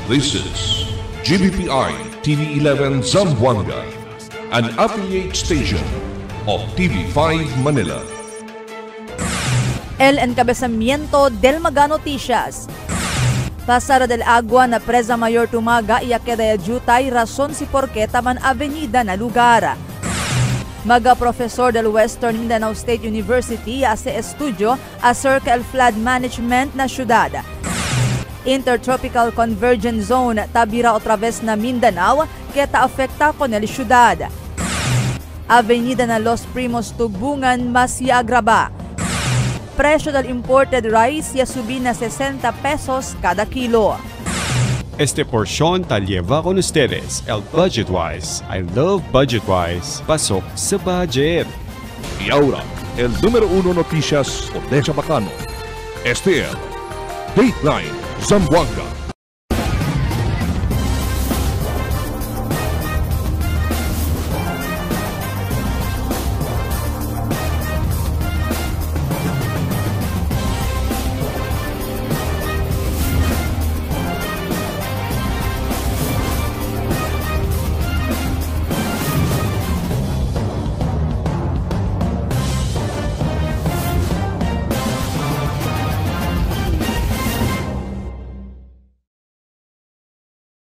This is GBPI TV11 Zamboanga, an affiliate station of TV5 Manila. El encabezamiento del Maga Noticias. Pasada del Agua na Presa Mayor Tumaga y queda yutay razón si por qué taman avenida na lugar. Maga profesor del Western Mindanao State University hace estudio acerca el flood management na syudad. Intertropical Convergence Zone tabira otra vez na Mindanao que afecta con el syudad. Avenida na Los Primos Tugbungan mas agraba. Presyo del imported rice ya subí na 60 pesos cada kilo. Este porción te lleva con ustedes el Budgetwise. I love Budgetwise. Pasok sa budget. Y ahora, el número 1 noticias por Decha Bacano. Este es Dateline Zamboanga.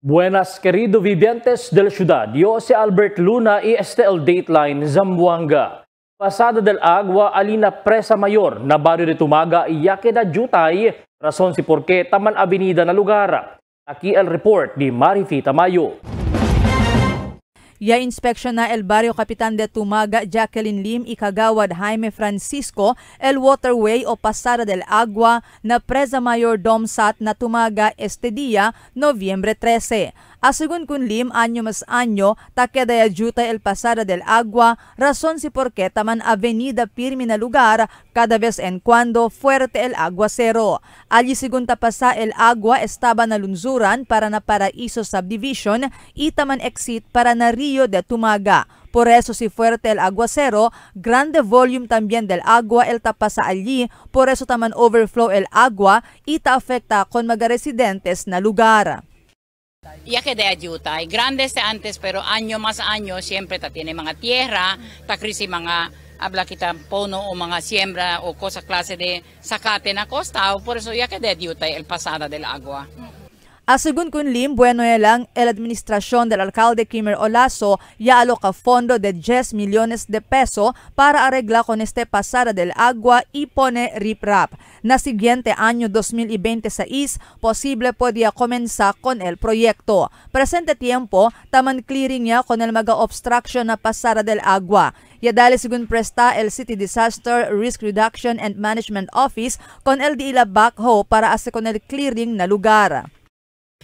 Buenas querido vivientes de la ciudad, yo soy Albert Luna y este es el Dateline Zamboanga. Pasada del Agua, alina Presa Mayor na barrio de Tumaga y ya queda yutay, razón si por qué taman avenida na lugar. Aquí el report ni Marifi Tamayo. Ya inspeksyon na el barrio Kapitan de Tumaga, Jacqueline Lim y Kagawad Jaime Francisco, el waterway o Pasada del Agua na Presa Mayor Domsat na Tumaga este día, Noviembre 13. Asegun kun Lim, año mas año, taqueda ayuta el Pasada del Agua, razón si por qué taman avenida pirmi na lugar, cada vez en cuando fuerte el aguacero. Allí según tapasa el agua estaba na lunzuran para na Paraiso Subdivision y taman exit para na Rio de Tumaga. Por eso si fuerte el aguacero, grande volume también del agua el tapasa allí, por eso taman overflow el agua y ta afecta con mga residentes na lugar. Ya que de ayuda, grandes de antes pero año más año siempre tiene mga tierra, takrisi mga habla kita pono o mga siembra o cosa clase de zacate na costa, por eso ya que de ayuda el Pasada del Agua. Asegun kun Lim, bueno lang el administración del alcalde Kimer Olaso ya aloca fondo de 10 millones de peso para arreglar con este Pasada del Agua y pone riprap. Na siguiente año 2026, posible podía comenzar con el proyecto. Presente tiempo, taman clearing niya con el maga obstruction na Pasada del Agua. Ya dali según presta el City Disaster Risk Reduction and Management Office con el di ila backhoe para hacer con el clearing na lugar.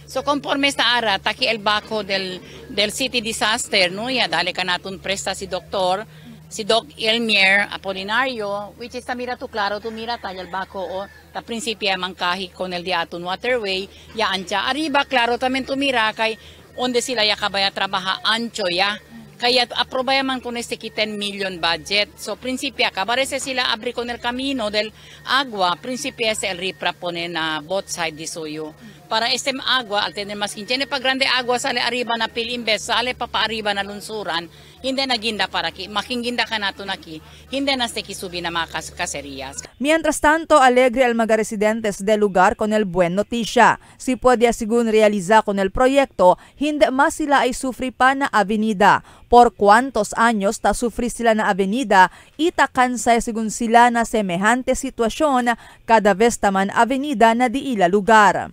So conforme esta ara, taki el backhoe del City Disaster, no? Ya dali ka natin presta si Doc Elmier Apolinario, which is tamira tu claro, tumira tayo el backhoe o ta prinsipya mangkahi con el diaton waterway, ya ancha. Arriba, claro, tamen tumira kay onde sila ya kabaya trabaja ancho ya. Kaya aprobaya man con este 10 million budget. So prinsipya kabarese sila abri con el camino del agua, prinsipya sa el ripra pone na both side di suyo. Para este agua, al tener mas kinchene pa grande agua sale arriba na pilimbes, sale pa arriba na lunsuran, hindi na ginda para ki, makinginda ka nato na ki, hindi na ste kisubi na mga caserías. Mientras tanto, alegre al mga residentes del lugar con el buen noticia. Si puede según realizar con el proyecto, hindi mas sila ay sufri pa na avenida. Por cuantos años ta sufri sila na avenida, itakansay según sila na semejante sitwasyon, kada vez taman avenida na di ila lugar.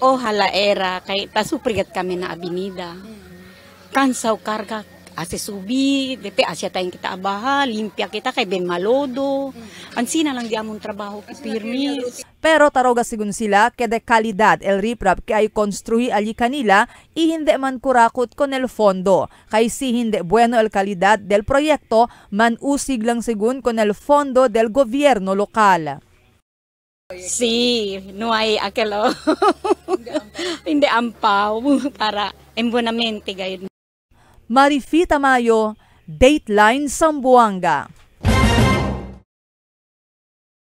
Ojalá era kay tasuprigat kami na avenida. Kansaw karga ase subi, depe asya tayong kita abaha, limpia kita kay ben malodo. Ansina lang di among trabaho pirmi. Pero taroga sigun sila que de calidad el riprap que ay construi allí kanila y hindi man kurakot con el fondo. Kay si hindi bueno el calidad del proyecto, man usig lang sigun con el fondo del gobierno lokal. Sí, no hay aquello. Hindi ampaw para embonamente gayon. Marifi Tamayo, Dateline Zamboanga.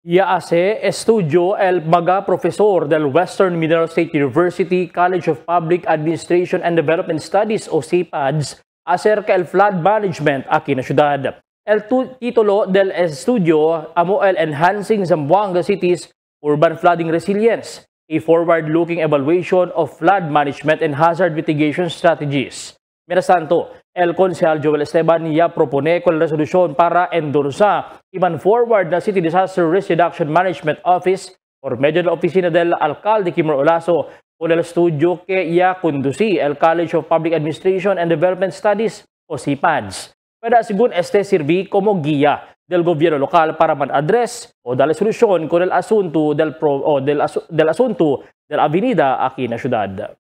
Yaase estudio el maga profesor del Western Mineral State University College of Public Administration and Development Studies o CPADS acerca el flood management aquí na syudad. El titulo del estudio amo el Enhancing Zamboanga City's Urban Flooding Resilience, a forward-looking evaluation of flood management and hazard mitigation strategies. Mientras tanto, el Konsehal Joel Esteban ya propone con la resolución para endorsa iban forward na City Disaster Risk Reduction Management Office por medio de la oficina del alcalde Kimmer Olaso con el estudio que ya conducí el College of Public Administration and Development Studies o CPADS. Para según este sirvi como guía del gobierno local para man-address o dar solusyon con el asunto del asunto de la avenida aquí na syudad.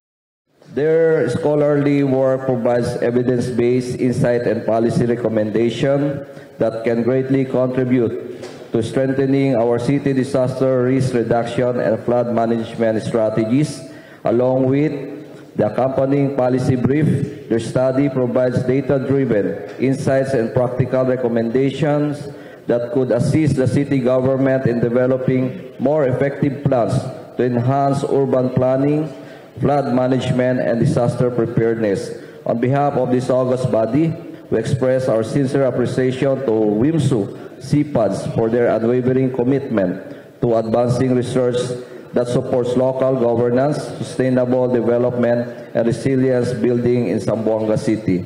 Their scholarly work provides evidence-based insight and policy recommendation that can greatly contribute to strengthening our city disaster risk reduction and flood management strategies. Along with the accompanying policy brief, their study provides data-driven insights and practical recommendations that could assist the city government in developing more effective plans to enhance urban planning, flood management, and disaster preparedness. On behalf of this august body, we express our sincere appreciation to WIMSU CPADS for their unwavering commitment to advancing research that supports local governance, sustainable development, and resilience building in Zamboanga City.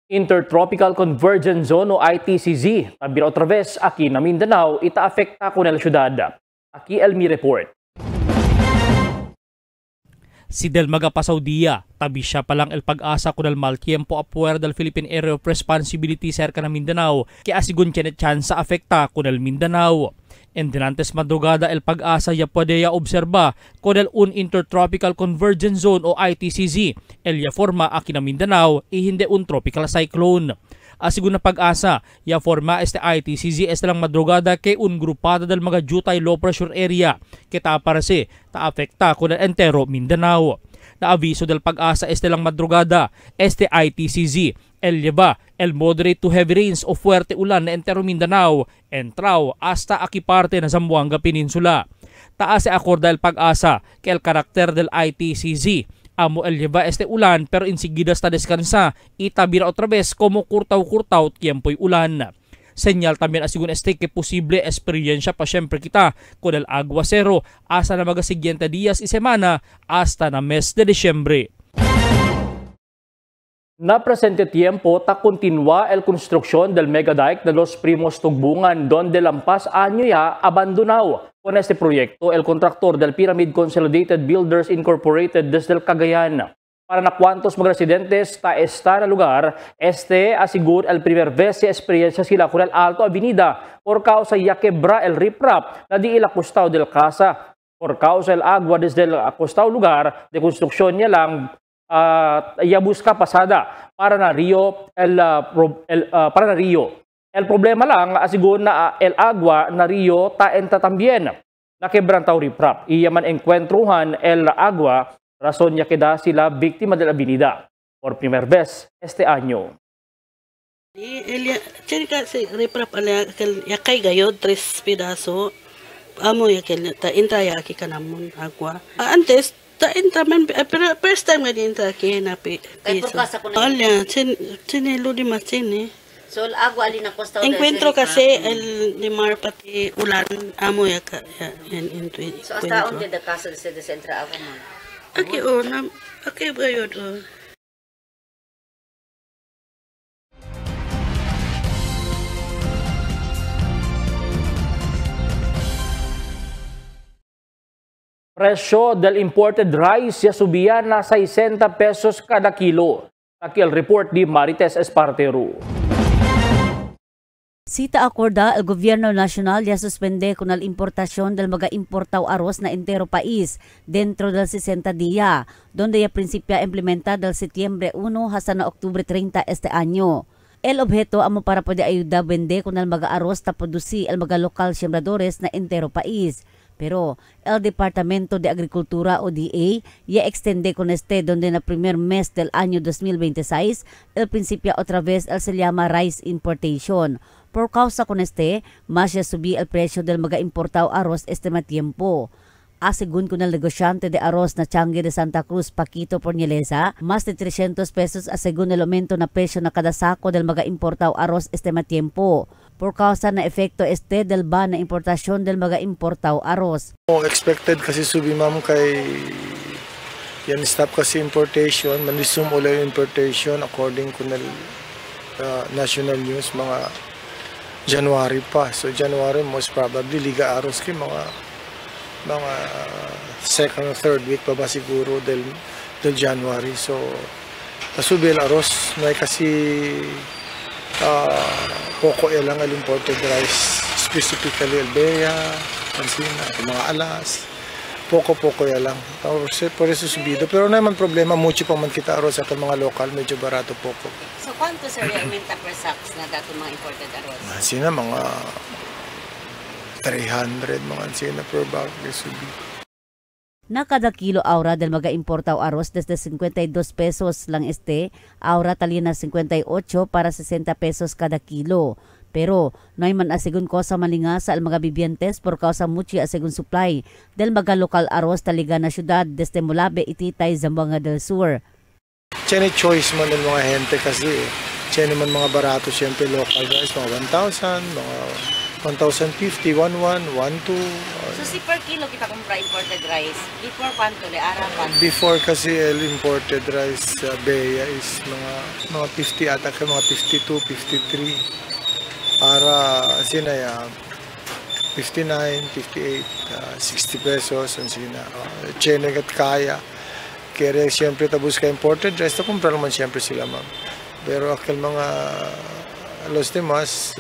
Intertropical Convergence Zone o ITCZ, tabi otra vez aquí na Mindanao, ita-afekta ko na la syudad. Aquí Elmi Report. Si Del Magapasaw Dia, tabi siya palang el pag-asa con el mal tiempo apuer del Philippine Area of Responsibility cerca ng Mindanao, kaya asigun tiyanet chance sa afekta con el Mindanao. En dinantes madrugada el pag-asa ya puede obserba con el un Intertropical Convergence Zone o ITCZ, el ya forma aquí na Mindanao, hindi un tropical cyclone. Asigun na pag-asa, ya forma este ITCZ este lang madrugada kay un grupada del mga jutay low pressure area, kita parase ta-afekta con el entero Mindanao. Na aviso del pag-asa este lang madrugada, este ITCZ, el lleva el moderate to heavy rains o fuerte ulan na entero Mindanao, entraw hasta aki parte na Zamboanga Peninsula. Taas e akorda el pag-asa que el karakter del ITCZ, amo el lleva este ulan pero enseguida está descansa, itabira otra vez como kurtaw-kurtaw tiempo'y ulan. Senyal también asigun este que posible experiencia pa siyempre kita con el aguacero hasta na mga siguiente días y semana hasta na mes de Disyembre. Na presente tiempo, ta continúa el construcción del megadike de Los Primos Tugbungan, donde lampas año ya abandonado. Con este proyecto, el contractor del Pyramid Consolidated Builders Incorporated desde el Cagayan. Para na cuantos mga residentes ta esta na lugar, este asigur el primer vez si experiencia sila con el Alto Avenida por causa ya quebra el riprap na di ilakustao del casa. Por causa el agua desde el akustao lugar de construksyon niya lang ya busca pasada para na Rio El problema lang asigur na el agua na Rio taenta también naquebran tao riprap. Iyaman encuentruhan el agua razón ya queda sila víctima de la avenida por primer vez este año. Cerca si riprap ya kay gayod 3 pedazo amo ya kel ta entra ya ki kanamon agua. Antes ta entra man pero first time nga entra ki na piso. Ala chinelo di machine. So el agua alin na costa. Encuentro kasi el limar pati ulan amo ya ka en So hasta onde the casa de entra agua mo. Aquí aquí gayod Presyo del imported rice ya subiyan na 60 pesos kada kilo. Aquí el report di Marites Espartero. Sita acorda, el gobierno nacional ya suspende con la importación del mga importaw arroz na entero país dentro del 60 día, donde ya principia implementar del Septiembre 1 hasta na Octubre 30 este año. El objeto amo para poder ayuda vende con el mga arroz na produci el mga lokal sembradores na entero país. Pero el Departamento de Agricultura o DA ya extende con este donde na primer mes del año 2026 el principio otra vez el se llama rice importation. Por causa con este, más ya subí el precio del mga importado arroz este tiempo. Según con el negociante de arroz na Changi de Santa Cruz, Paquito Pornelesa, más de 300 pesos según el aumento na presyo na kada sako del mga importado arroz este tiempo. Por causa na efekto este del ban na importasyon del mga importado arroz. Expected kasi subi ma'am kay yan stop kasi importation, manisum ulit importation according to national news mga January pa. So January most probably liga arroz kay mga second or third week pa ba siguro del January. So kasubil arroz may kasi poco lang al imported rice, specifically Albea, Pansina, mga alas, poco lang. Por eso subido. Pero naman problema, mucho pa man kita arroz at mga local, medyo barato poco. So, quanto sir yung aumenta per sacks na dato mga imported arroz? Sina mga 300, mga sina per bag, subido. Na kada kilo aura del mga importado arroz desde 52 pesos lang aura talina 58 para 60 pesos kada kilo. Pero no hay man asigun ko sa malinga sa mga bibientes por causa muchi asigun supply del mga lokal arroz taliga na syudad desde Mulabe, Ititay, Zamboanga del Sur. Tiene choice man ng mga gente kasi tiene man mga barato siyempre local guys, mga 1,000, mga 1,050, 1,1, 1,2. So si per kilo kita kumpra imported rice. Before panto le arapan. Before kasi el imported rice Bea is mga 50 ata ka mga 52, 53. Para sinaya 59, 58, 60 pesos ang sina. Chene at kaya. Kaya siyempre tabus ka imported rice, kumpra naman siyempre sila ma'am. Pero akil mga los demás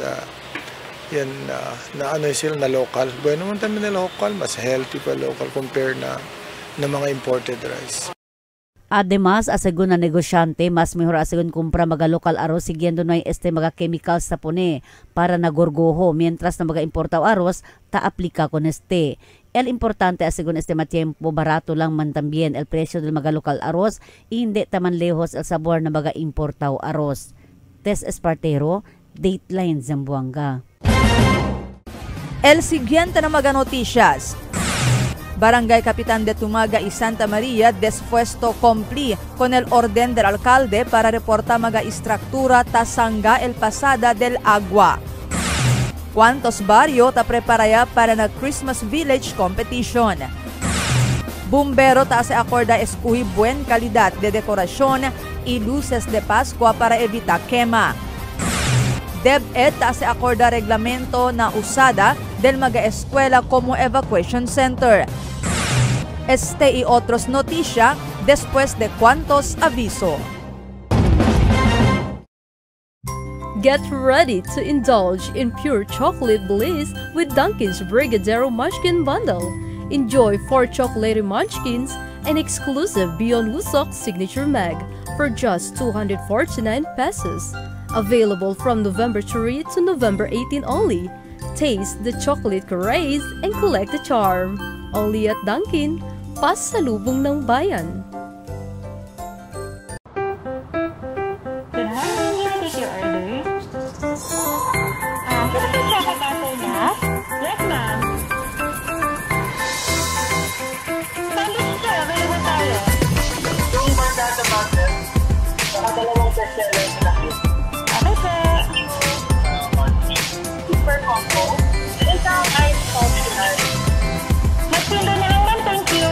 yan na ano sila na local. Bueno naman tayo na local, mas healthy pa local compare na mga imported rice. Además, asegun na negosyante, mas mejor asegun kumpra mga lokal arroz siguiendo no hay mga chemicals sa pone para nagorgoho, mientras na mga importado arroz ta-aplika con este. El importante asegun matiempo barato lang man también el precio del mga lokal arroz y hindi taman lejos el sabor na mga importado arroz. Tess Espartero, Dateline Zamboanga. El siguiente na mga noticias. Barangay Capitan de Tumaga y Santa Maria dispuesto cumplir con el orden del alcalde para reportar mga estructura tasanga el pasada del agua. ¿Cuántos barrio ta preparaya para na Christmas Village competition? Bumbero ta se acorda escoger buen calidad de decoración y luces de Pascua para evitar quema. DepEd ta se acorda reglamento na usada del mga eskwela como evacuation center. Este y otros noticia después de cuantos aviso. Get ready to indulge in pure chocolate bliss with Dunkin's Brigadeiro Munchkin Bundle. Enjoy 4 chocolatey munchkins and exclusive Beyond Wusok signature mag for just 249 pesos. Available from November 3 to November 18 only. Taste the chocolate craze and collect the charm. Only at Dunkin', pasalubong ng bayan. Can I take your order? Can I check out after that? Yes, ma'am. Sandwich sir, available tayo. Yung bandata butter, saka dalawang bestseller sa nakit. Ano sir? Super combo. Isang ice optional. Magpinda na lang ma'am, thank you.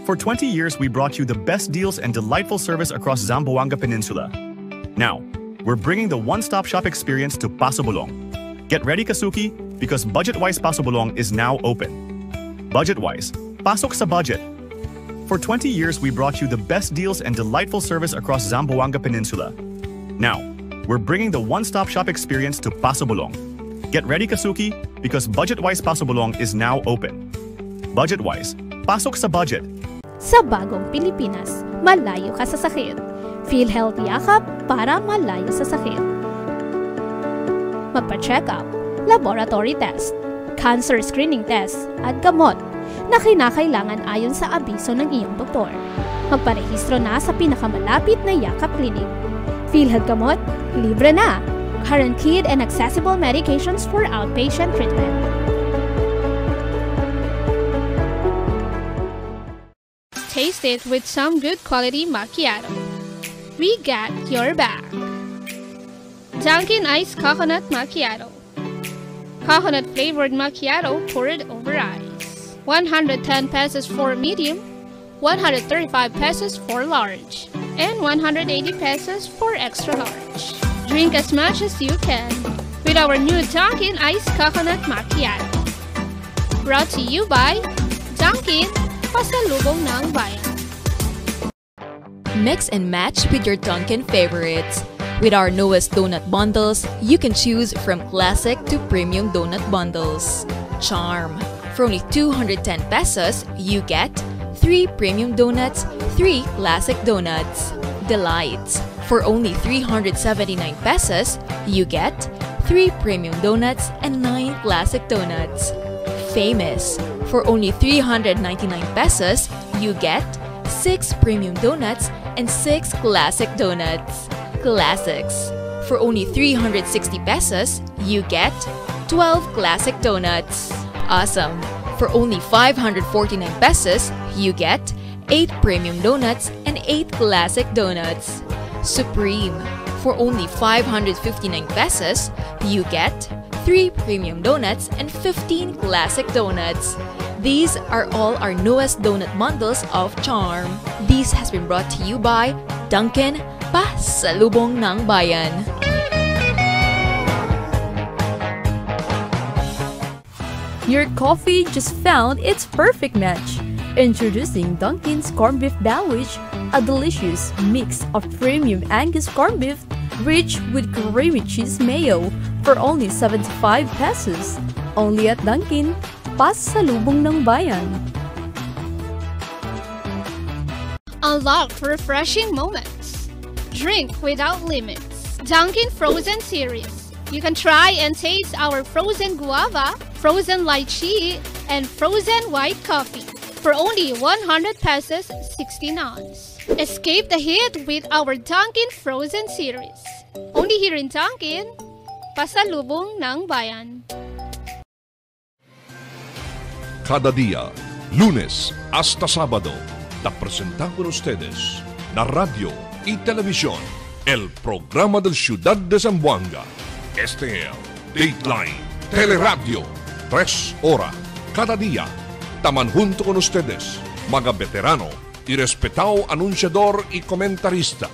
For 20 years, we brought you the best deals and delightful service across Zamboanga Peninsula. Now, we're bringing the one-stop shop experience to Paso Bulong. Get ready, Kasuki, because Budget-Wise Paso Bulong is now open. Budget-Wise, pasok sa budget. For 20 years, we brought you the best deals and delightful service across Zamboanga Peninsula. Now, we're bringing the one-stop shop experience to Paso Bulong. Get ready, Kasuki, because Budget-Wise Paso Bulong is now open. Budget-Wise, pasok sa budget. Sa bagong Pilipinas, malayo ka sa sakit. Feel healthy yakap para malayo sa sakit. Magpa-check up, laboratory test, cancer screening test, at gamot na kinakailangan ayon sa abiso ng iyong doktor. Magparehistro na sa pinakamalapit na Yakap Clinic. PhilHealth Gamot, libre na. Guaranteed and accessible medications for outpatient treatment. Taste it with some good quality macchiato. We got your back. Dunkin' Iced Coconut Macchiato. Coconut flavored macchiato poured over ice. 110 pesos for medium, 135 pesos for large, and 180 pesos for extra large. Drink as much as you can with our new Dunkin' Iced Coconut Macchiato. Brought to you by Dunkin', pasalubong ng bayan. Mix and match with your Dunkin' favorites. With our newest donut bundles, you can choose from classic to premium donut bundles. Charm. For only 210 pesos, you get 3 premium donuts, 3 classic donuts. Delights. For only 379 pesos, you get 3 premium donuts and 9 classic donuts. Famous. For only 399 pesos, you get 6 premium donuts and 6 classic donuts. Classics. For only 360 pesos, you get 12 classic donuts. Awesome. For only 549 pesos, you get 8 premium donuts and 8 classic donuts. Supreme. For only 559 pesos, you get 3 premium donuts and 15 classic donuts. These are all our newest donut bundles of Charm. This has been brought to you by Dunkin', pasalubong ng bayan. Your coffee just found its perfect match. Introducing Dunkin's Corned Beef Sandwich, a delicious mix of premium Angus corned beef rich with creamy cheese mayo for only 75 pesos. Only at Dunkin', pasalubong ng bayan. Unlock refreshing moments. Drink without limits. Dunkin' Frozen Series. You can try and taste our frozen guava, frozen lychee, and frozen white coffee for only 100 pesos 16 ounce. Escape the heat with our Dunkin' Frozen Series. Only here in Dunkin', pasalubong ng bayan. Cada día, lunes hasta sábado, te presentamos con ustedes la radio y televisión, el programa del Ciudad de Zamboanga. Este es Dateline Teleradio, 3 horas cada día. Taman junto con ustedes, mga veterano y respetado anunciador y comentarista,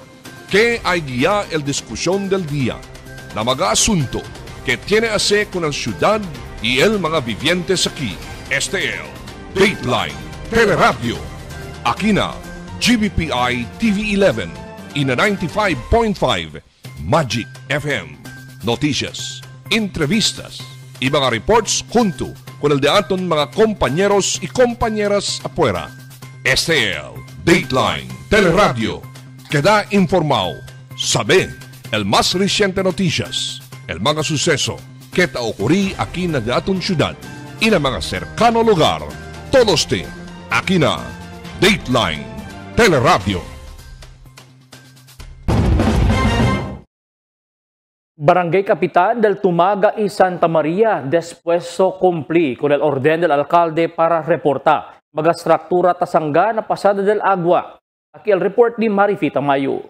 que hay guía el discusión del día, na mga asunto que tiene a hacer con la ciudad y el mga vivientes aquí. Este es Dateline Teleradio. Aquí na GBPI TV11 y na 95.5 Magic FM. Noticias, entrevistas y mga reports junto con el de aton mga compañeros y compañeras afuera. Este es Dateline Teleradio. Queda informado, sabe el más reciente noticias, el mga suceso que ta ocurrí aquí na de aton ciudad y na mga cercano lugar. Todos te aquí na Dateline Teleradio. Barangay Capitan del Tumaga y Santa Maria despueso cumpli con el orden del alcalde para reportar magastruktura tasangga na pasada del agua. Aquí el report ni Marifita Mayo.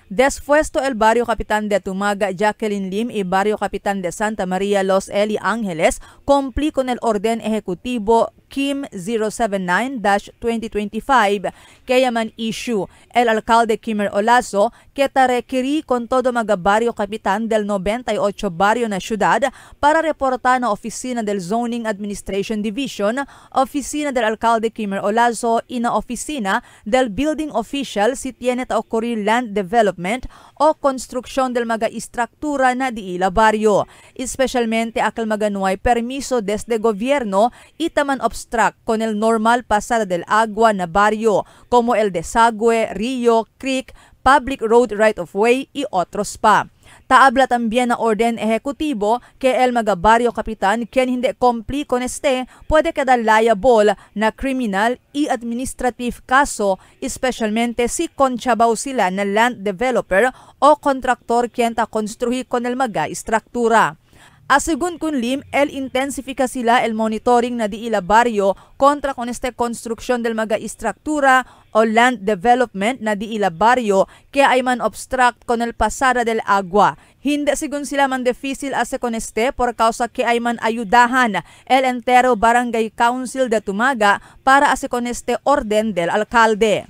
Despuesto el Barrio Capitan de Tumaga, Jacqueline Lim y Barrio Capitan de Santa Maria, Los Eli Angeles, cumpli con el orden ejecutivo Kim 079-2025 kaya man issue el alcalde Kimmer Olazo que requerí con todo mga barrio kapitan del 98 barrio na syudad para reportar na oficina del Zoning Administration Division, oficina del alcalde Kimmer Olazo y na oficina del building official si tiene ta ocurrir land development o konstruksyon del mga istruktura na di ila barrio, especialmente akal maganuay permiso desde gobierno y taman obstruct con el normal pasada del agua na barrio como el desagüe, río, creek, public road right-of-way y otros pa. Taabla también na orden ehekutibo ke el mga baryo kapitan ken hindi kompli con este puede quedar liable na criminal y administrative kaso, especialmente si konchabaw sila na land developer o kontraktor ken ta konstruhi con el mga istruktura. Asigun kun lim, el intensifika sila el monitoring na di ila baryo kontra con este construksyon del mga istruktura o land development na di ila baryo kaya ay man obstruct con el pasada del agua. Hindi sigun sila man difícil ase con este por causa que ay man ayudahan el entero barangay council de Tumaga para ase con este orden del alcalde.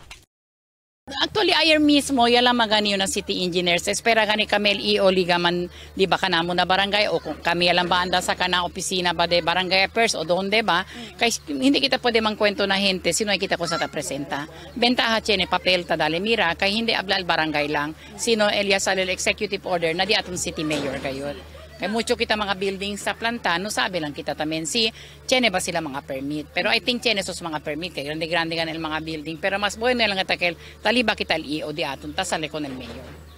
Actually, ayer mismo, yala magani na city engineers. Espera gani kami i-o ligaman, di ba kanamo na barangay o kung kami alam ba anda sa kanang opisina ba de barangay affairs o donde ba. Kaya hindi kita pwede mangkwento na gente, sino ay kita ko sa ta-presenta. Bentaha chene papel ta dali mira, kaya hindi ablal barangay lang. Sino Elias Salil executive order na di atong city mayor kayo. Kaya mucho kita mga buildings sa planta, no sabi lang kita tamen si chene ba sila mga permit. Pero I think chene sos mga permit, kaya grande-grande ganil mga building. Pero mas bueno lang atakel, taliba kita o di aton, tasale con el mayor.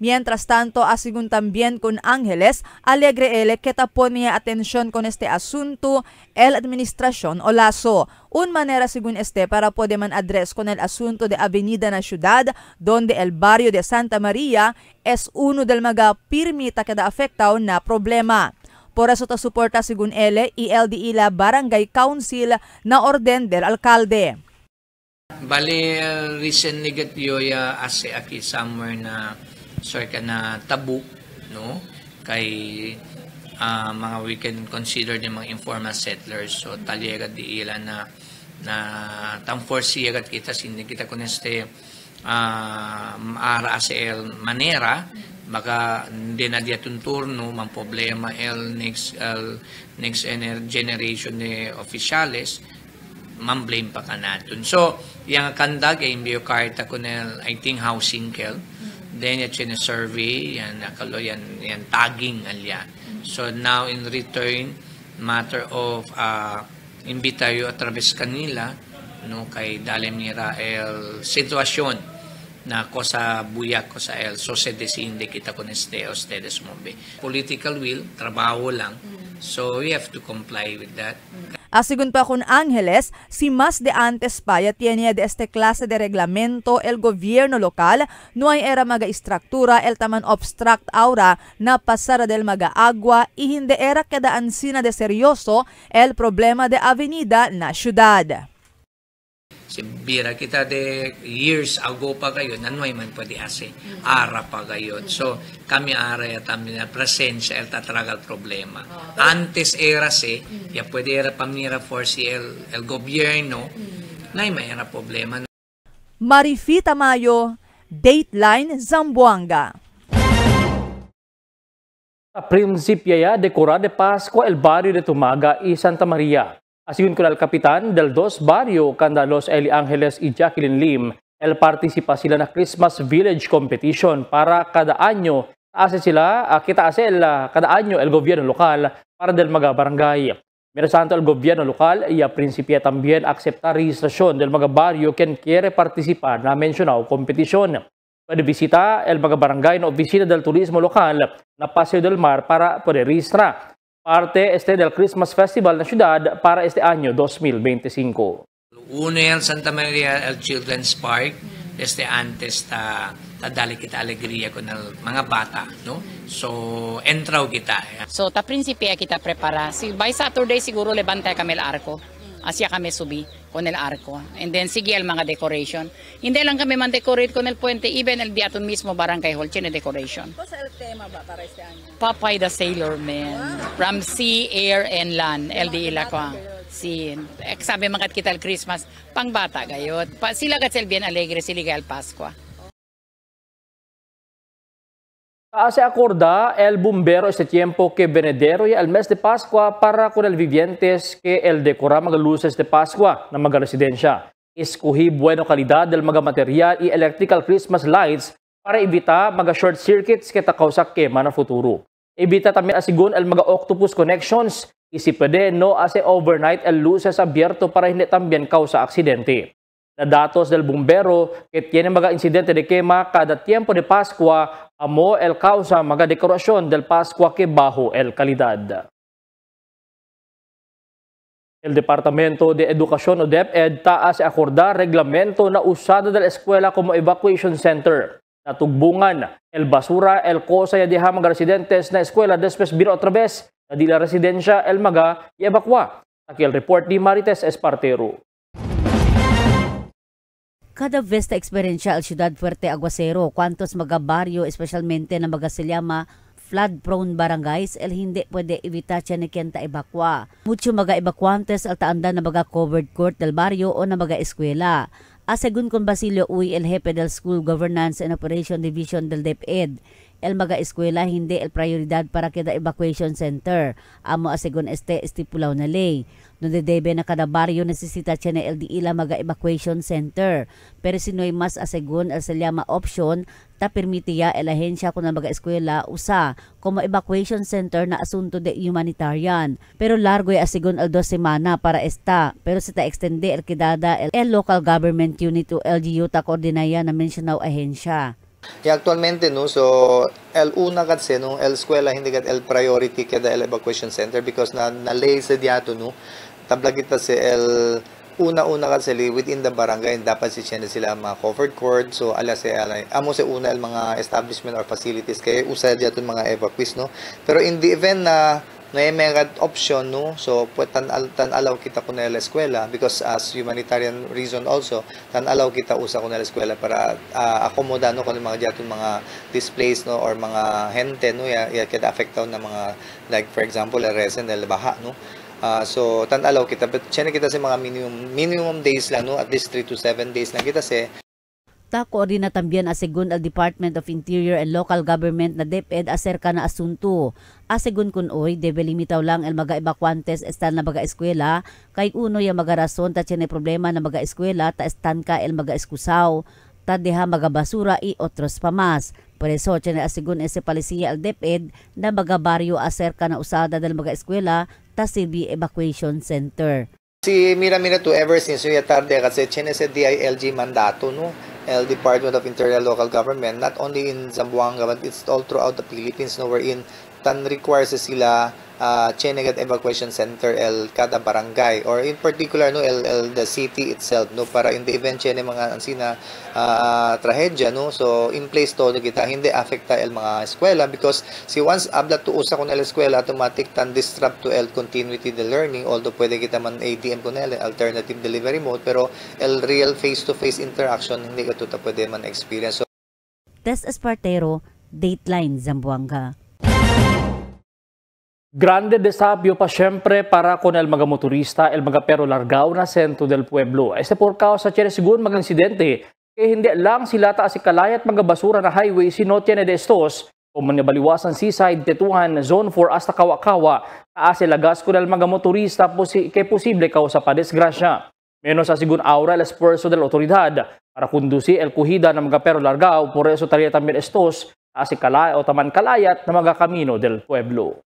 Mientras tanto, asigun también con Ángeles, alegre ele que tapon niya atención con este asunto el administración o lazo. Un manera según este para poder man address con el asunto de Avenida na Ciudad, donde el barrio de Santa María es uno del mga pirmita que da afectado na problema. Por eso ta suporta según ele y el de ila Barangay Council na orden del alcalde. Bale, recently gat yoya ase aki somewhere na circa na tabu, no? Kay mga we can consider the mga informal settlers. So talyaga di ila na tang forsiyagat kita hindi kita kun este ara ase el manera baka hindi na diatun turno man problema el next generation de oficiales man blame pa kanatun. So yang kandag ay imbiyo karta kun el I think housing kel. Then yan survey, yan tagging alya. So now in return, matter of imbitayo a través kanila, no, kay dalemira el sitwasyon na cosa buyak ko sa el so se desinde kita con este ustedes mombe. Political will, trabaho lang. So we have to comply with that. Asigun pa con Ángeles, si más de antes pa ya tiene de este clase de reglamento el gobierno local, no hay era maga istruktura el taman obstruct aura na pasara del maga agua y hindi era kedaan sina de seryoso el problema de Avenida na Ciudad. Si bira kita de years ago pa kayo, nanuay man pwede ase, ara pa kayo. So, kami ara ya también na presensya el tatragal problema. Antes era se, ya pwede era pamira for si el gobierno, na may era problema. Marifi Tamayo, Dateline, Zamboanga. Principia ya decora de Pascua el barrio de Tumaga y Santa María. Asigun con el capitán del dos barrio Candalos Eli Angeles y Jacqueline Lim, el participa sila na Christmas Village Competition para kada anyo. Kita hace cada año el gobierno local para del mga barangay. Mientras tanto, el gobierno local y a principia también acepta registración del mga barrio quien quiere participar na mencionado competición. Puede visitar el mga barangay na oficina del turismo local na Paseo del Mar para poder registrar. Parte del Christmas Festival na Ciudad para este año 2025. Uno el Santa Maria el Children's Park, antes dali kita alegria con el mga bata, no? So entraw kita. So ta prinsipya kita prepara. By Saturday siguro levanta kami el arko. Asya kami subi con el arco. And then sige el mga decoration. Hindi lang kami man decorate con el puente, even el diaton mismo barangay hall tiene decoration. ¿Cuál es el tema ba para este año? Popeye the Sailor Man. From sea, air, and land. El di ila ko. Sabi makat kita el Christmas, pang bata gayot. Sila kat bien alegre, sila el Pascua. Se acorda el bombero este tiempo que venedero y el mes de Pascua para con el vivientes que el decora mga luces de Pascua na mga residensya. Escogi bueno kalidad del mga material y electrical Christmas lights para evita mga short circuits que takausak quema na futuro. Evita también asigun el mga octopus connections y si pwede no hace overnight el luces abierto para hindi también causa aksidente. na datos del bumbero que tiene mga insidente de quema cada tiempo de Pascua amo el causa mga dekorasyon del Pascua que bajo el calidad. El Departamento de Educación o DepEd taas acordar reglamento na usada de la eskwela como evacuation center. Natugbungan el basura el cosa ya deha mga residentes na eskwela después biro otra vez na di la residensya el maga i-evacua. Aquí el report ni Marites Espartero. Kada vez ta eksperyensya al Ciudad Fuerte Aguacero, kwantos mga baryo, espesyalmente na mga silyama, flood-prone barangays, el hindi pwede evita siya ni kenta ebakwa. Mucho mga ebakuantes al taanda na mga covered court del barrio o na mga eskwela. Asegun kon Basilio Uy, el jefe del School Governance and Operation Division del DepEd, el mga eskwela hindi el prioridad para kada evacuation center. Amo asegun estipulaw na ley. Donde debe na kada baryo necesita siya na LDI mga evacuation center. Pero sinoy mas asegun el salyama option ta permitiya el ahensya kung mga eskwela usa como evacuation center na asunto de humanitarian. Pero largo ay asegun el 2 semana para esta. Pero sita extende el kidada el local government unit o LGU ta koordinaya na mencionaw ahensya. Y actualmente no so el una kasi no el eskwela hindi kat el priority kada el evacuation center because na lay sa diato no tabla kita si el una kasi within the barangay dapat si sila mga covered court so ala si amo si una el mga establishment or facilities kay usa diato mga evacuees no pero in the event na may option no so tan alaw kita kun el eskwela because as humanitarian reason also tan alaw kita usa kun el eskwela para akomoda no kun mga diato mga displaced no or mga gente no ya kada affectaw na mga like for example el resident el baha no so tan alaw kita but chene kita sa mga minimum days lang no at least 3 to 7 days lang kita sa Ta koordina también asegun al Department of Interior and Local Government na DepEd acerca na asunto. Asegun kun oy debe limitaw lang el mga evacuantes estan na mga eskwela kay uno ya mga rason ta tiene problema na mga eskwela ta estan ka el mga eskusaw ta deha mga basura y otros pa mas. Por eso tiene asegun ese palisiya al DepEd na mga baryo acerca na usada del mga eskwela ta silbi evacuation center. Si mira to ever since yung tarde kasi tiene ese DILG mandato no el Department of Interior Local Government, not only in Zamboanga, but it's all throughout the Philippines, no, wherein tan requires sila Chenegat Evacuation Center el kada barangay or in particular no the city itself no para in the event chene mga ansina trahedya no so in place to kita hindi affecta el mga eskwela because si once abla to usa kun el eskwela automatic tan disrupt to el continuity the learning although pwede kita man ADM kun el alternative delivery mode pero el real face to face interaction hindi ka tuta pwede man experience. So, Tess Espartero, Dateline Zamboanga. Grande desafio pa siyempre para con el mga motorista, el mga pero largaw na sentro del pueblo. Este por causa tiene sigun mga insidente, kaya hindi lang sila taas kalayat mga basura na highway sino tiene de estos, o manibaliwasan seaside, Tetuhan, Zone 4 hasta Kawakawa, taas ilagas con el mga motorista kaya posible causa pa desgrasya. Menos sa sigun aura el esfuerzo de la autoridad para conducir el kuhida ng mga pero largaw, por eso taria también estos, taas kalayat o taman kalayat na mga kamino del pueblo.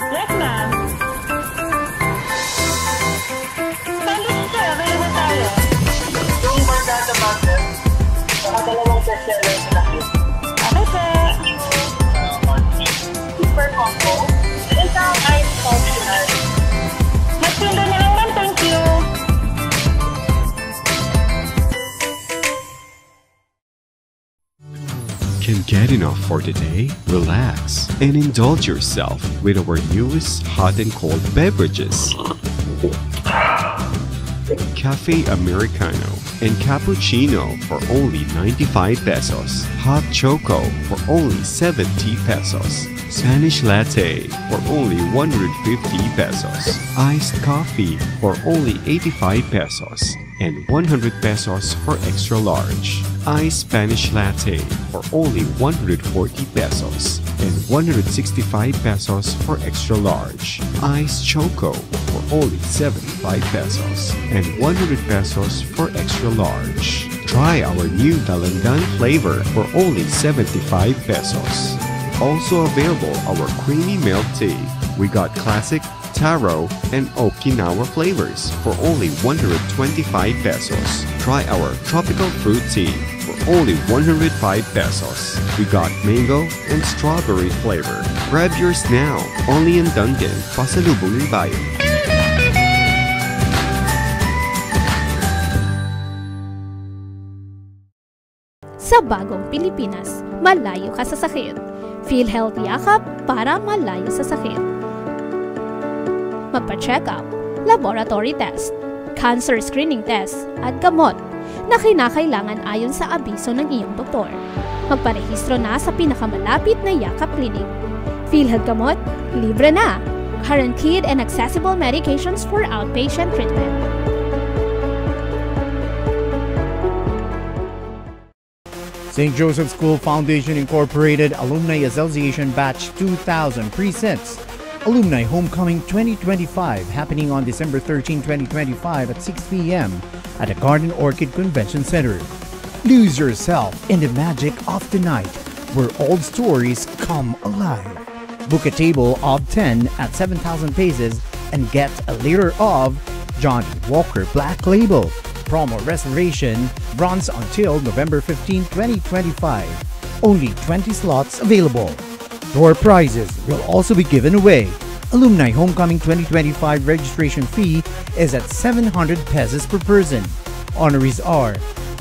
Yes, ma'am. Sandwich sir, available tayo. Yung Bargata Butter, saka dalawang bestseller sa laki. Okay, sir. Super combo. Isang ice functional. Magpinda na lang, ma'am. Thank you. Can get enough for today? Relax and indulge yourself with our newest hot and cold beverages. Cafe Americano and Cappuccino for only 95 pesos. Hot Choco for only 70 pesos. Spanish Latte for only 150 pesos. Iced Coffee for only 85 pesos. And 100 pesos for extra large. Iced Spanish Latte for only 140 pesos. And 165 pesos for extra large. Iced Choco for only 75 pesos. And 100 pesos for extra large. Try our new Dalandan flavor for only 75 pesos. Also available our creamy milk tea. We got classic, taro, and Okinawa flavors for only 125 pesos. Try our tropical fruit tea for only 105 pesos. We got mango and strawberry flavor. Grab yours now, only in Dunkin, Pasalubong ng Bayan. Sa bagong Pilipinas, malayo ka sa sakit. PhilHealth Yakap para malayo sa sakit. Magpa-check up, laboratory test, cancer screening test, at gamot na kinakailangan ayon sa abiso ng iyong doktor. Magparehistro na sa pinakamalapit na Yakap Clinic. PhilHealth Gamot, libre na! Guaranteed and accessible medications for outpatient treatment. St. Joseph School Foundation Incorporated Alumni Association Batch 2000 presents Alumni Homecoming 2025 happening on December 13, 2025 at 6 p.m. at the Garden Orchid Convention Center. Lose yourself in the magic of the night where old stories come alive. Book a table of 10 at 7,000 pesos and get a liter of Johnny Walker Black Label. Promo reservation runs until November 15, 2025. Only 20 slots available. Door prizes will also be given away. Alumni Homecoming 2025 registration fee is at 700 pesos per person. Honorees are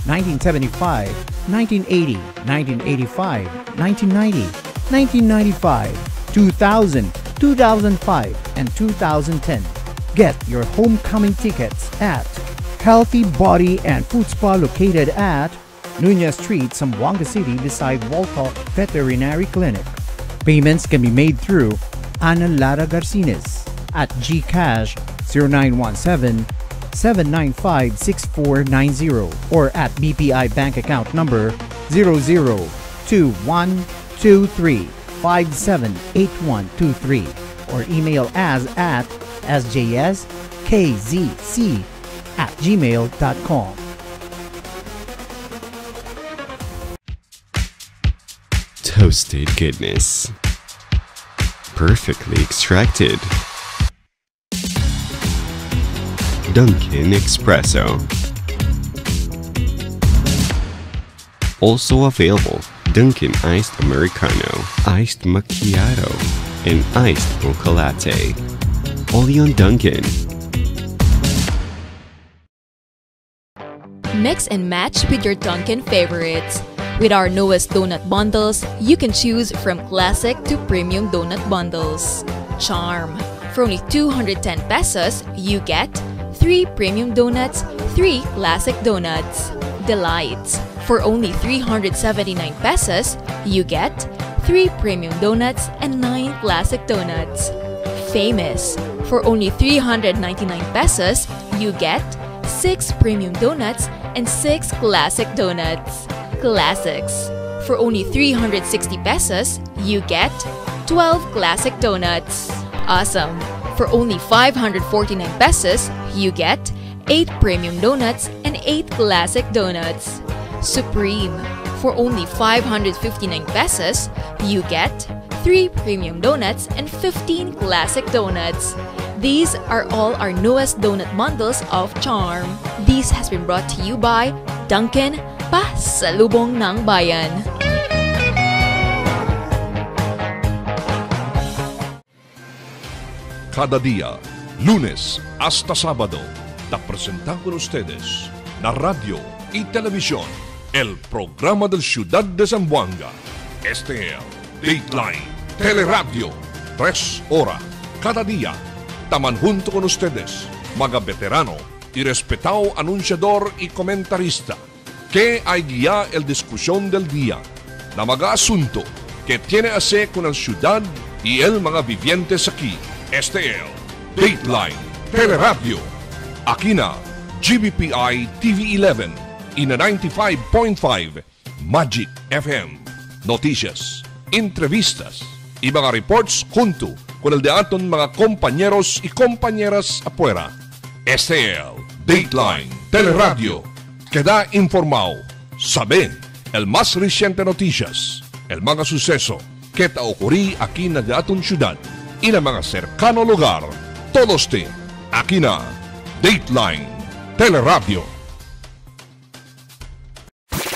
1975, 1980, 1985, 1990, 1995, 2000, 2005, and 2010. Get your homecoming tickets at Healthy Body and Food Spa located at Nunez Street, Zamboanga City beside Walcott Veterinary Clinic. Payments can be made through Ana Lara Garcines at GCash 0917-795-6490 or at BPI bank account number 002123578123 or email as at sjskzc@gmail.com. Toasted goodness. Perfectly extracted. Dunkin' Espresso. Also available Dunkin' Iced Americano, Iced Macchiato, and Iced Mocha Latte. Only on Dunkin'. Mix and match with your Dunkin' favorites. With our newest donut bundles, you can choose from classic to premium donut bundles. Charm. For only 210 pesos, you get 3 premium donuts, 3 classic donuts. Delights. For only 379 pesos, you get 3 premium donuts and 9 classic donuts. Famous. For only 399 pesos, you get 6 premium donuts and 6 classic donuts. Classics. For only 360 pesos, you get 12 classic donuts. Awesome. For only 549 pesos, you get 8 premium donuts and 8 classic donuts. Supreme. For only 559 pesos, you get 3 premium donuts and 15 classic donuts. These are all our newest donut bundles of Charm. This has been brought to you by Dunkin', Pasalubong ng Bayan. Cada día, lunes hasta sábado, te presentamos con ustedes la radio y televisión, el programa del Ciudad de Zamboanga. Este es Dateline Teleradio, 3 horas cada día. Taman junto con ustedes, mga veterano y respetado anunciador y comentarista, que hay guía el discusión del día, na mga asunto que tiene a hacer con la ciudad y el mga vivientes aquí. Este es Dateline Teleradio. Aquí na GBPI TV11 y na 95.5 Magic FM. Noticias, entrevistas y mga reports junto con el de aton mga compañeros y compañeras afuera. Este es Dateline Teleradio. queda informado. Sabe el más reciente noticias, el mga suceso que te ocurrí aquí na atong syudad y na mga cercano lugar. Todos aquí na Dateline Teleradio.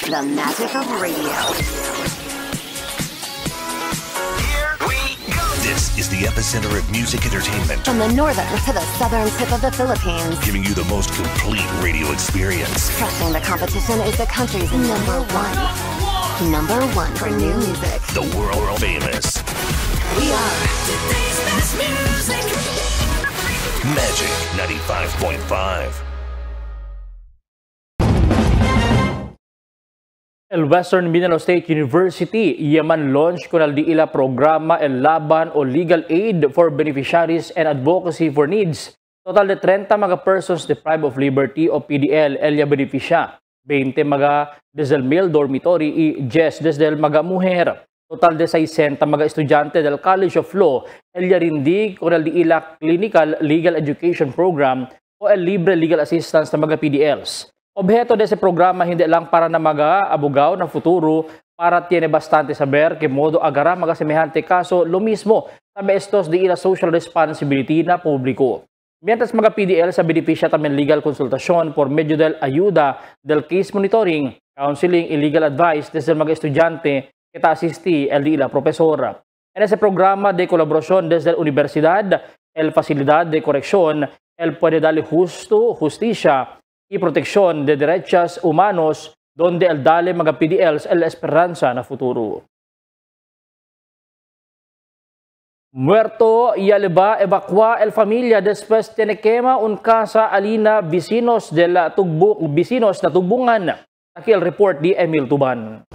The magic of radio. This is the epicenter of music entertainment. From the northern to the southern tip of the Philippines. Giving you the most complete radio experience. Crushing the competition is the country's number one. Number one for new music. The world famous. We are today's best music. Magic 95.5. El Western Mindanao State University yaman launch ko di ila programa el laban o legal aid for beneficiaries and advocacy for needs. Total de 30 mga persons deprived of liberty o PDL elya beneficia. 20 mga desde el male dormitory y 10 desde el mga mujer. Total de 60 mga estudyante del College of Law elya rindi ko di ila clinical legal education program o el libre legal assistance na mga PDLs. Objeto de ese programa hindi lang para na mga abogado na futuro para tiene bastante saber que modo agarra mga semejante kaso lo mismo sabi estos de ila social responsibility na publiko. Mientras mga PDL sa beneficia también legal consultasyon por medio del ayuda del case monitoring, counseling y legal advice desde mga estudyante que ta asisti el de ila profesor. En ese programa de colaboración desde la universidad, el facilidad de corrección, el puede darle justicia y protección de derechos humanos donde el dale mga PDLs el esperanza na futuro. Muerto y alba evacua el familia después tiene quema un casa alina vecinos na tugbungan. Aquí el report di Emil Tuban.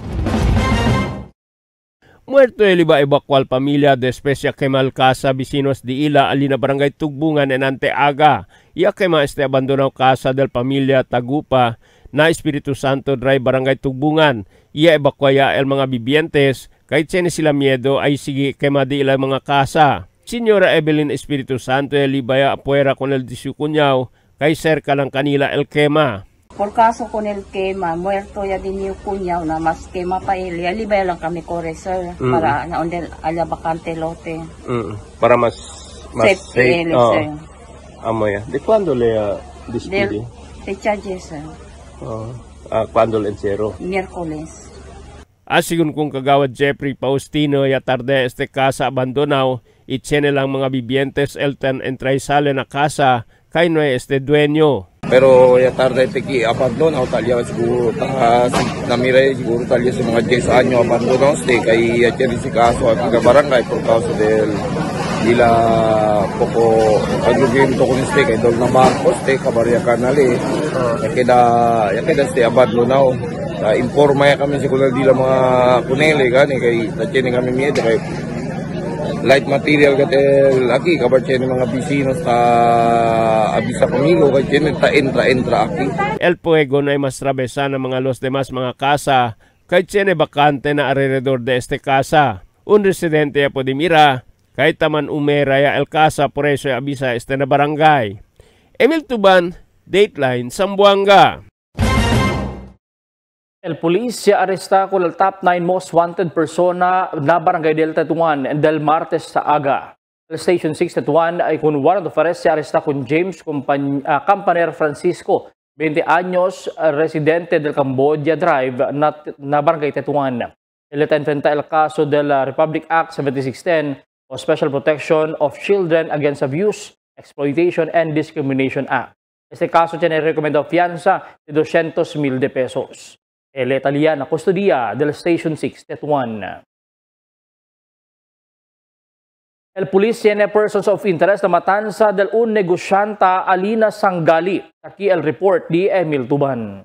Muerto el iba evacual familia después ya quema el casa vecinos de ila alina barangay Tugbungan en Anteaga. Ya quema este abandonado casa del familia Tagupa na Espiritu Santo Drive barangay Tugbungan. Ya evacuaya el mga bibientes kahit sene sila miedo ay sige quema de ila mga casa. Señora Evelyn Espiritu Santo el ibaya apuera con el disukunyaw kay cerca lang kanila el quema. Por caso con el quema, muerto ya din yung kunyaw na mas quema pa ili. Alibay lang kami kore, sir. Para na ondel ala bakante lote. Para mas safe. Sir. Amo ya. ¿De cuándo le despide? Fecha 10, sir. ¿Cuándo le encierro? Miércoles. Asigun kung kagawad Jeffrey Faustino ya tarde este casa abandonaw, itsene lang mga bibientes elten entraisale na casa kay no este dueño. Pero ya tarde teki abandonaw talya siguro namire siguro talya sa mga 10 anyo abandonaw ste kay chen si kaso at barangay por causa del ila poco agrupamiento con este kay dol na Marcos ste kabarya kanali ya queda ste abandonaw. Informa ya kami siguro dila mga kunele gani kay chen kami miedo kay light material katel aki kabar chen mga bisinos ta abisa conmigo kay chen entra aki. El puego na mas trabesa ng mga los demás mga casa kay chen bakante na alrededor de este casa. Un residente ya pwede mira kay taman umera ya el casa por eso ya abisa este na barangay. Emil Tuban, Dateline, Zamboanga. El polisya aresta con el top 9 most wanted persona na barangay del Tetuan del martes sa aga. El Station 6 Tetuan ay con warrant of arrest se aresta con James Campaner Francisco, 20 años, residente del Cambodia Drive na barangay Tetuan. Él está enfrenta el caso del Republic Act 7610 o Special Protection of Children Against Abuse, Exploitation and Discrimination Act. Este caso tiene recomendado fianza de 200,000 pesos. El italiana custodia del Station 6 Tetuan. El pulis tiene persons of interest na matanza del un negosyanta Alina Sangali. Aquí el report di Emil Tuban.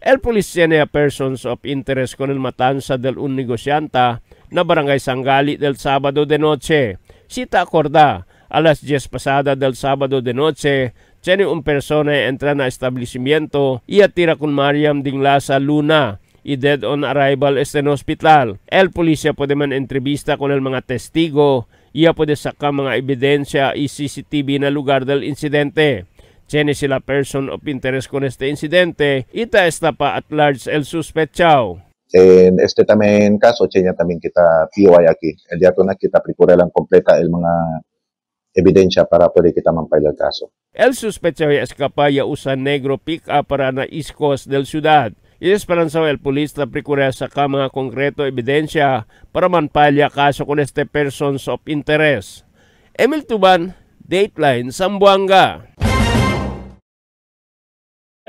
El pulis tiene persons of interest con el matanza del un negosyanta na barangay Sangali del Sabado de Noche. Cita acorda alas 10 pasada del Sabado de Noche. Tiene un persona entra na establecimiento y atira con Mariam Dinglasa Luna y dead on arrival este en hospital. El polisya puede man entrevista con el mga testigo y puede sacar mga ebidensya y CCTV na lugar del insidente. Tiene sila person of interest con este incidente, ita está pa at large el suspechao. En este también caso, Chenya también kita POI aquí. El día na kita procura lang completa el mga ebidensya para pwede kita mampile el caso. El suspechao ya escapa ya usa negro pick-up para na East Coast del ciudad. Y esperanza el polis na procura sa mga konkreto ebidensya para manpalya kaso con este persons of interest. Emil Tuban, Dateline, Zamboanga.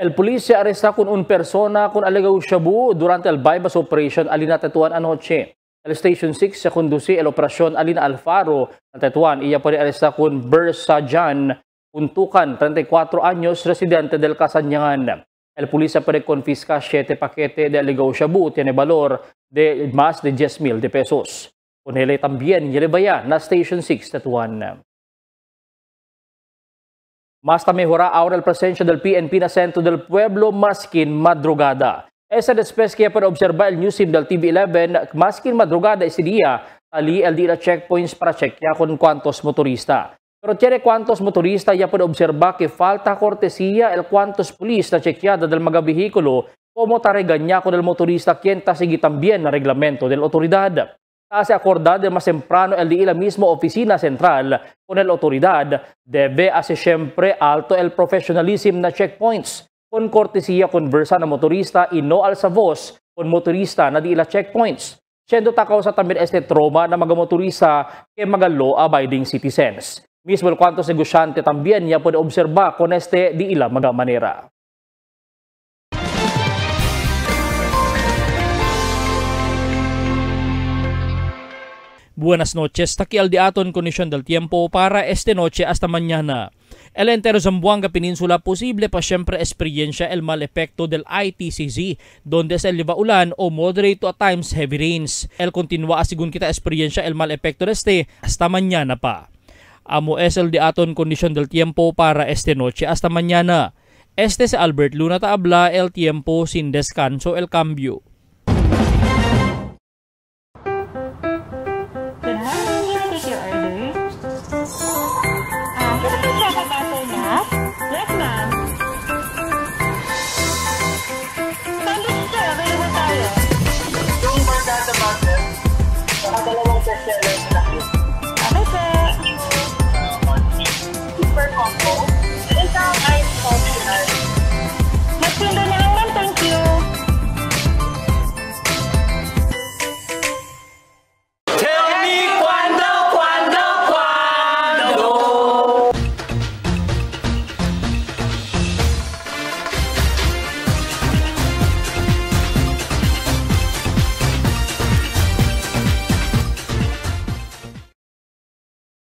El policía arresta con un persona con alegado shabu durante el bypass operation alina Tetuan anoche. El Station 6 se conduce el operasyon alina Alfaro na Tetuan. Iya pa rin arresta con Bersa Jan Untukan, 34 años, residente del Kasanyangan. El policía puede confiscar 7 paquetes de alegado shabu, tiene valor de más de 10,000 pesos. Con él también Yerebaya na Station 6 Tetuan. Mas mejora ahora el presencia del PNP na centro del pueblo maskin madrugada. Esa después que para observar el news team del TV11, maskin madrugada ese día, ali el día checkpoints para chequear con cuantos motorista. Pero tiene cuantos motorista ya puede observar que falta cortesía el cuantos pulis na chequeada del mga vehículo como taregaña con el motorista quien sigue también el reglamento del autoridad. Se acordar de más temprano el de la misma oficina central con la autoridad debe hacer siempre alto el profesionalismo na checkpoints con cortesía conversa na motorista y no alza voz con motorista na di la checkpoints. Siendo takausa también este trauma na mga motorista que mga law-abiding citizens. Mismo el cuantos negosyante también ya puede observar con este di ila mga manera. Buenas noches, takial di aton kondisyon del tiempo para esta noche hasta mañana. El entero Zamboanga Peninsula posible pa siempre experiencia el mal efecto del ITCZ, donde se eleva ulan o moderate to at times heavy rains. El continua asigun kita experiencia el mal efecto de este hasta mañana pa. Amo es el di aton kondisyon del tiempo para esta noche hasta mañana. Este es Albert Luna Taabla, el tiempo sin descanso, el cambio. Super combo. Isang ice optional. Magsundo na lang, thank you. Tell me cuando.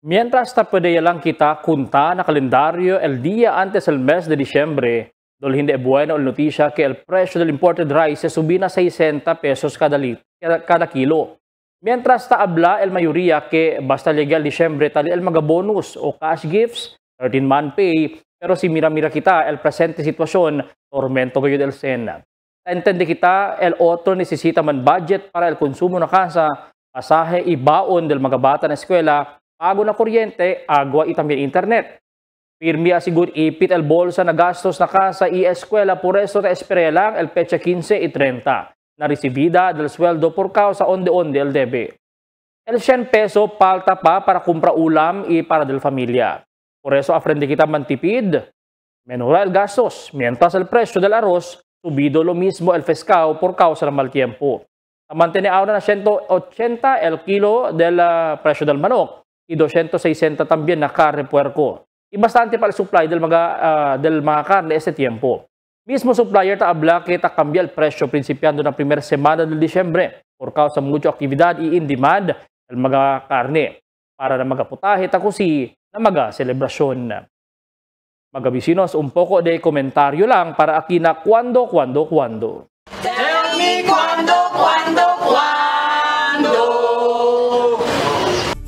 Mientras puede lang kita kunta na kalendaryo el día antes el mes de diciembre, dol hindi bueno el noticia que el precio del imported rice se subí na 60 pesos cada kilo. Mientras habla el mayoría que basta legal diciembre tali el mga bonus o cash gifts, 13-month pay, pero si mira kita el presente sitwasyon, tormento kayo del SENA. Entende kita el otro necesita man budget para el konsumo na casa, pasaje y baon del mga bata na eskwela, pago na kuryente, agua y también internet. Firme asigur ipit el bolsa na gastos na casa y eskwela, por eso te espere lang el pecha 15 y 30 na recibida del sueldo por causa onde el debe. El 100 peso palta pa para compra ulam y para del familia. Por eso aprende kita mantipid, menura el gastos, mientras el precio del arroz subido lo mismo el pescado por causa del mal tiempo. Mantene ahora na 180 el kilo del precio del manok y 260 también na carne puerco. Y bastante para el supply del mga carne ese tiempo. Mismo supplier habla que cambia el precio principiando na primera semana del diciembre por causa mucha actividad y in demand del mga carne para na mga putahe takusi na mga selebrasyon. Mga bisinos, un poco de komentaryo lang para aquí na cuando. Tell me cuando.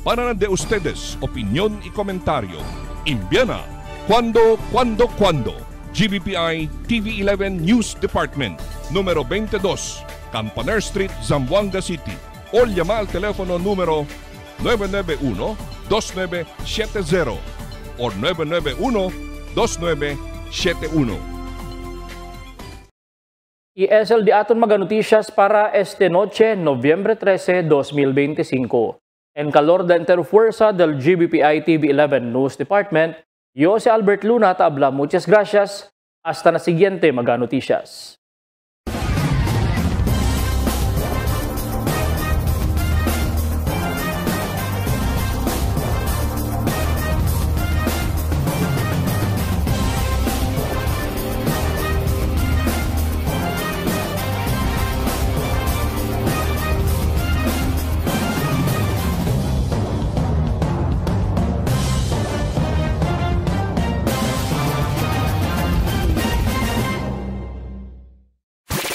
Para de ustedes, opinión y comentario. Envíana cuando. GBPI TV11 News Department, número 22, Campaner Street, Zamboanga City. O llama al teléfono número 991-2970 o 991-2970. 0917-681-0971. ESL di aton mga noticias para este noche, Nobyembre 13, 2025. En calor de Interfuerza del GBPI TV11 News Department, yo si Albert Luna tabla. Muchas gracias. Hasta na siguiente mga noticias.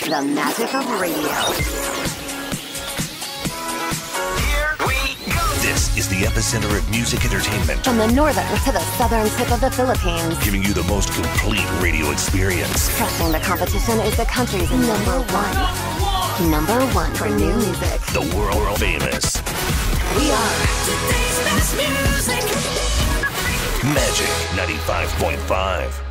The magic of radio. This is the epicenter of music entertainment. From the northern to the southern tip of the Philippines. Giving you the most complete radio experience. Crushing the competition is the country's number one. Number one for new music. The world famous. We are today's best music. Magic 95.5.